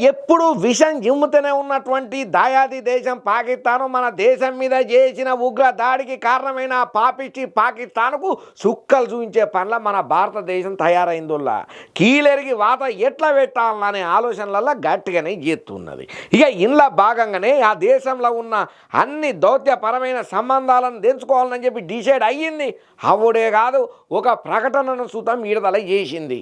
ఎప్పుడు విషం జిమ్ముతూనే ఉన్నటువంటి దాయాది దేశం పాకిస్తాను మన దేశం మీద చేసిన ఉగ్ర దాడికి కారణమైన పాపిష్టి పాకిస్తాన్కు సుక్కలు చూపించే పనుల మన భారతదేశం తయారైందుల్లా కీలెరిగి వాత ఎట్లా పెట్టాలనే ఆలోచనలలో గట్టిగానే చేస్తున్నది. ఇక ఇంట్లో భాగంగానే ఆ దేశంలో ఉన్న అన్ని దౌత్యపరమైన సంబంధాలను తెంచుకోవాలని చెప్పి డిసైడ్ అయ్యింది. అవ్వడే కాదు, ఒక ప్రకటనను సుతం విడుదల చేసింది.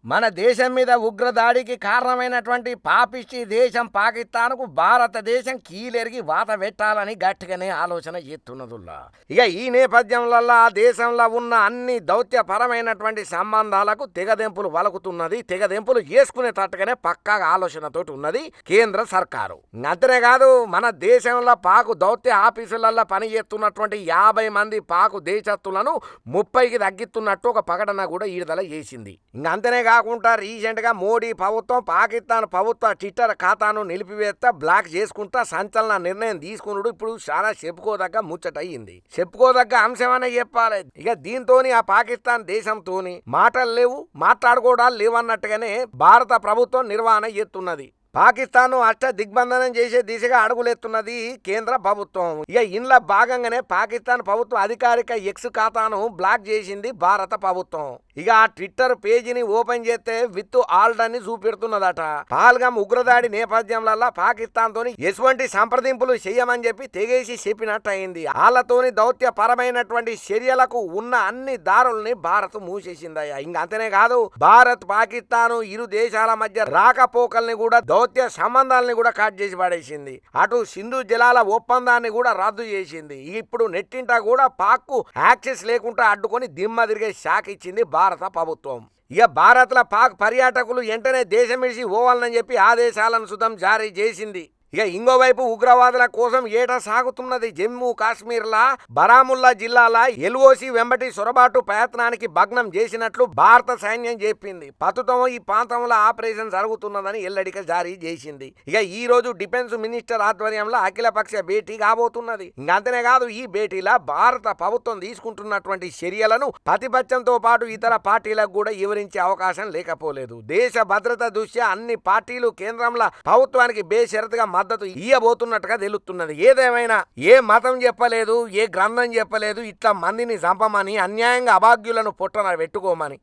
మన దేశం మీద ఉగ్రదాడికి కారణమైనటువంటి పాపిష్టి దేశం పాకిస్తాన్కు భారతదేశం కీలెరిగి వాత పెట్టాలని గట్టిగానే ఆలోచన చేస్తున్నదుల్లా. ఇక ఈ నేపథ్యంలో ఆ దేశంలో ఉన్న అన్ని దౌత్యపరమైనటువంటి సంబంధాలకు తెగదెంపులు వలుకుతున్నది. తెగదెంపులు చేసుకునే తట్టుగానే పక్కాగా ఆలోచనతోటి ఉన్నది కేంద్ర సర్కారు. అంతనే కాదు, మన దేశంలో పాకు దౌత్య ఆఫీసులలో పనిచేస్తున్నటువంటి 50 మంది పాకు దేశస్తులను 30కి తగ్గిస్తున్నట్టు ఒక ప్రకటన కూడా విడుదల చేసింది. అంతనే కాకుండా రీసెంట్గా మోడీ ప్రభుత్వం పాకిస్తాన్ ప్రభుత్వ ట్విట్టర్ ఖాతాను నిలిపివేస్తా బ్లాక్ చేసుకుంటా సంచలన నిర్ణయం తీసుకున్నాడు. ఇప్పుడు చాలా చెప్పుకోదగ్గ ముచ్చటయ్యింది. చెప్పుకోదగ్గ అంశమనే చెప్పాలి. ఇక దీంతో ఆ పాకిస్తాన్ దేశంతోని మాటలు లేవు, మాట్లాడుకోవడాలు లేవన్నట్టుగానే భారత ప్రభుత్వం నిర్వహణ చేస్తున్నది. పాకిస్తాన్ అష్ట దిగ్బంధనం చేసే దిశగా అడుగులెత్తున్నది కేంద్ర ప్రభుత్వం. ఇక ఇంట్లో భాగంగానే పాకిస్తాన్ ప్రభుత్వ అధికారిక ఎక్స్ ఖాతాను బ్లాక్ చేసింది భారత ప్రభుత్వం. ఇక ఆ ట్విట్టర్ పేజీని ఓపెన్ చేస్తే విత్ ఆల్ట్ అని చూపెడుతున్నదట. పాల్గం ఉగ్రదాడి నేపథ్యంలో పాకిస్తాన్ తోని ఎటువంటి సంప్రదింపులు చేయమని చెప్పి తెగేసి చెప్పినట్టు అయింది. వాళ్ళతోని దౌత్య పరమైనటువంటి చర్యలకు ఉన్న అన్ని దారుల్ని భారత్ మూసేసిందయ్యా. ఇంక అంతనే కాదు, భారత్ పాకిస్తాన్ ఇరు దేశాల మధ్య రాకపోకల్ని కూడా దౌత్య సంబంధాలని కూడా కట్ చేసి పడేసింది. అటు సింధు జలాల ఒప్పందాన్ని కూడా రద్దు చేసింది. ఇప్పుడు నెట్టింటా కూడా పాక్కు యాక్సెస్ లేకుండా అడ్డుకొని దిమ్మ తిరిగే షాక్ ఇచ్చింది భారత ప్రభుత్వం. ఇక భారత్లో పాక్ పర్యాటకులు వెంటనే దేశం విడిచి పోవాలని చెప్పి ఆదేశాలను సుతం జారీ చేసింది. ఇక ఇంకోవైపు ఉగ్రవాదుల కోసం ఏటా సాగుతున్నది. జమ్మూ కాశ్మీర్లా బరాముల్లా జిల్లాల ఎల్ఓసి వెంబటి సొరబాటు ప్రయత్నానికి భగ్నం చేసినట్లు భారత సైన్యం చెప్పింది. ప్రస్తుతం ఈ ప్రాంతంలో ఆపరేషన్ జరుగుతున్నదని ఎల్లడిక జారీ చేసింది. ఇక ఈ రోజు డిఫెన్స్ మినిస్టర్ ఆధ్వర్యంలో అఖిలపక్ష భేటీ కాబోతున్నది. ఇంకంతనే కాదు, ఈ భేటీలో భారత ప్రభుత్వం తీసుకుంటున్నటువంటి చర్యలను ప్రతిపక్షంతో పాటు ఇతర పార్టీలకు కూడా వివరించే అవకాశం లేకపోలేదు. దేశ భద్రత దృష్ట్యా అన్ని పార్టీలు కేంద్రంలో ప్రభుత్వానికి బేషరతుగా మద్దతు ఇయ్యబోతున్నట్టుగా తెలుస్తున్నది. ఏదేమైనా ఏ మతం చెప్పలేదు, ఏ గ్రంథం చెప్పలేదు ఇట్లా మందిని చంపమని, అన్యాయంగా అభాగ్యులను పొట్టన పెట్టుకోమని.